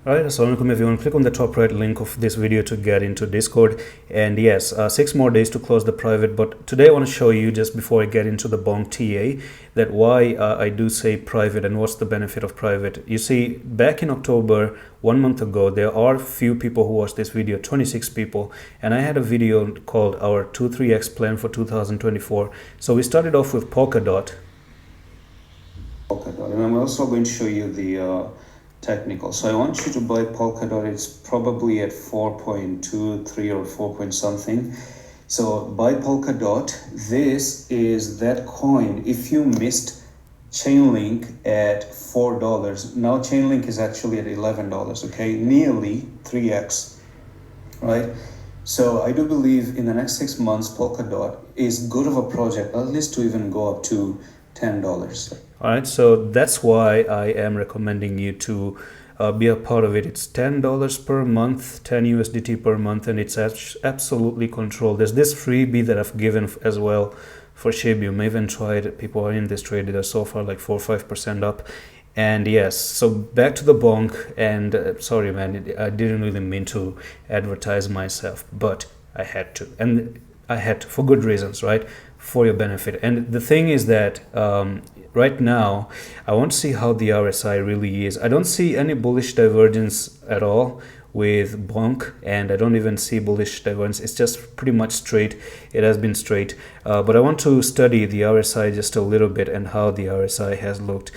Alright, assalamualaikum everyone. Click on the top right link of this video to get into Discord. And yes, 6 more days to close the private. But today I want to show you, just before I get into the BONK TA, that why I do say private and what's the benefit of private. You see, back in October, 1 month ago, there are few people who watched this video, 26 people. And I had a video called our 2-3x plan for 2024. So we started off with Polkadot. And I'm also going to show you the technical. So I want you to buy Polkadot. It's probably at 4.23 or 4 point something. So buy Polkadot. This is that coin. If you missed Chainlink at $4, now Chainlink is actually at $11, okay? Nearly 3x, right? So I do believe in the next 6 months, Polkadot is good of a project, at least to even go up to $10. All right, so that's why I am recommending you to be a part of it. It's $10 per month, 10 USDT per month, and it's absolutely controlled. There's this freebie that I've given as well for SHIB. You may even try it. People are in this trade. They're so far like 4 or 5% up. And yes, so back to the bonk. And sorry, man, I didn't really mean to advertise myself, but I had to. And I had to, for good reasons, right? For your benefit. And the thing is that right now, I want to see how the RSI really is. I don't see any bullish divergence at all with BONK, and I don't even see bullish divergence. It's just pretty much straight. It has been straight. But I want to study the RSI just a little bit and how the RSI has looked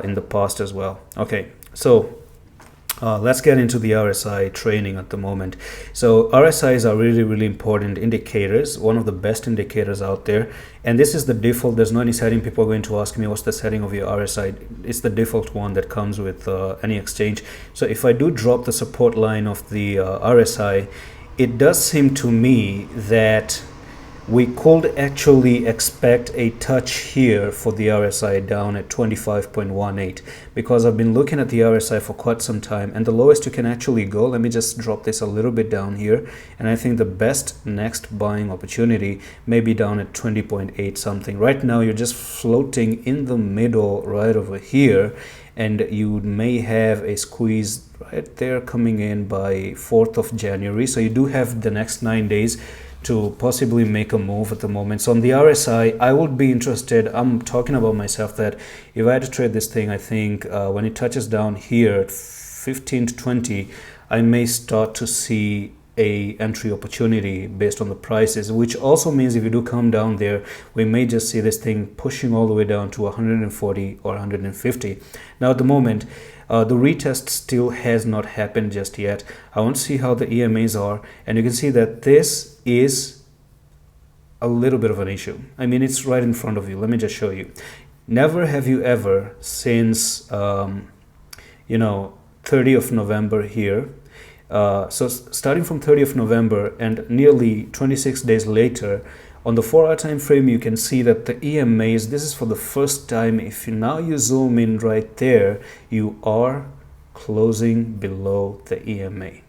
in the past as well. Okay, so let's get into the RSI training at the moment. So RSIs are really important indicators, one of the best indicators out there. And this is the default. There's no any setting. People are going to ask me, what's the setting of your RSI? It's the default one that comes with any exchange. So if I do drop the support line of the RSI, it does seem to me that we could actually expect a touch here for the RSI down at 25.18, because I've been looking at the RSI for quite some time, and the lowest you can actually go, let me just drop this a little bit down here, and I think the best next buying opportunity may be down at 20.8 something. Right now you're just floating in the middle right over here, and you may have a squeeze right there coming in by 4th of January. So you do have the next 9 days to possibly make a move at the moment. So on the RSI, I would be interested. I'm talking about myself that if I had to trade this thing, I think when it touches down here at 15 to 20, I may start to see a entry opportunity based on the prices, which also means if you do come down there, we may just see this thing pushing all the way down to 140 or 150. Now at the moment, the retest still has not happened just yet. I want to see how the EMAs are, and you can see that this is a little bit of an issue. I mean, it's right in front of you. Let me just show you. Never have you ever since 30th of November here, so starting from 30th of November and nearly 26 days later, on the 4-hour time frame, you can see that the EMAs, this is for the first time. If you now you zoom in right there, you are closing below the EMA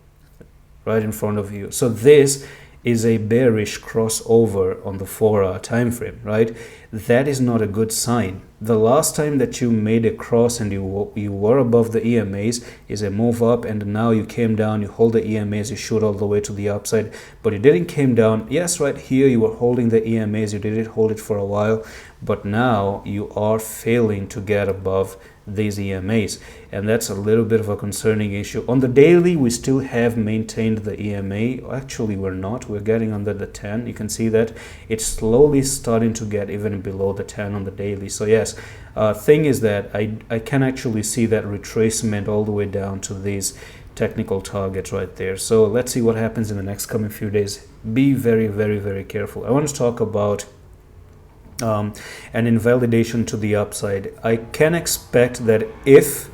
right in front of you. So this is a bearish crossover on the 4-hour time frame, right? That is not a good sign. The last time that you made a cross and you were above the EMAs is a move up, and now you came down, you hold the EMAs, you shoot all the way to the upside, but you didn't came down. Yes, right here you were holding the EMAs, you didn't hold it for a while, but now you are failing to get above these EMAs, and that's a little bit of a concerning issue. On the daily, we still have maintained the EMA. Actually, we're not. We're getting under the 10. You can see that it's slowly starting to get even below the 10 on the daily. So yes, thing is that I can actually see that retracement all the way down to these technical targets right there. So let's see what happens in the next coming few days. Be very careful. I want to talk about an invalidation to the upside. I can expect that if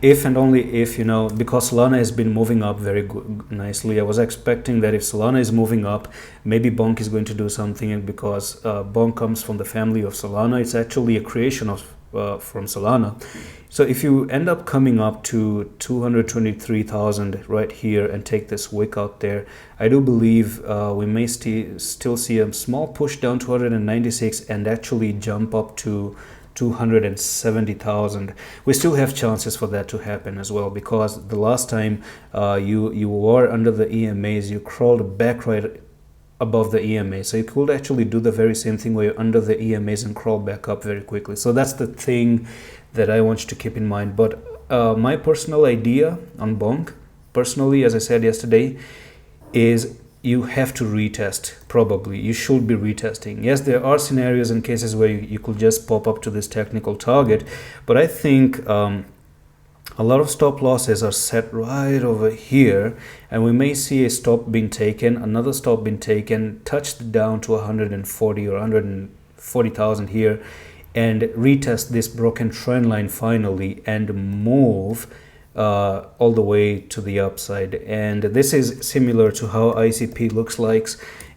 and only if, because Solana has been moving up very nicely, I was expecting that if Solana is moving up, maybe BONK is going to do something, and because BONK comes from the family of Solana, it's actually a creation of from Solana. So if you end up coming up to 223,000 right here and take this wick out there, I do believe we may still see a small push down to 196 and actually jump up to 270,000. We still have chances for that to happen as well, because the last time you were under the EMAs, you crawled back right above the EMA. So you could actually do the very same thing where you're under the EMAs and crawl back up very quickly. So that's the thing that I want you to keep in mind. But my personal idea on BONK, personally, as I said yesterday, is you have to retest. Probably you should be retesting. Yes, there are scenarios and cases where you could just pop up to this technical target, but I think a lot of stop losses are set right over here, and we may see a stop being taken, another stop being taken, touched down to 140 or 140,000 here, and retest this broken trend line finally and move all the way to the upside. And this is similar to how ICP looks like,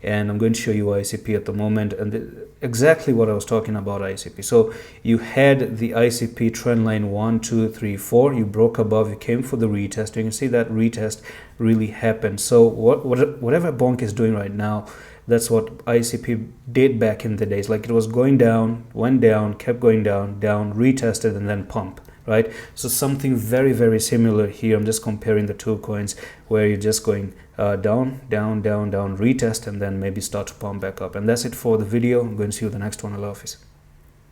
and I'm going to show you ICP at the moment, and exactly what I was talking about ICP. So you had the ICP trend line 1, 2, 3, 4, you broke above, you came for the retest, and you see that retest really happened. So whatever BONK is doing right now, that's what ICP did back in the days. Like, it was going down, went down, kept going down, down, retested, and then pump, right? So something very, very similar here. I'm just comparing the two coins where you're just going down, down, down, down, retest, and then maybe start to pump back up. And that's it for the video. I'm going to see you in the next one. Allah Hafiz.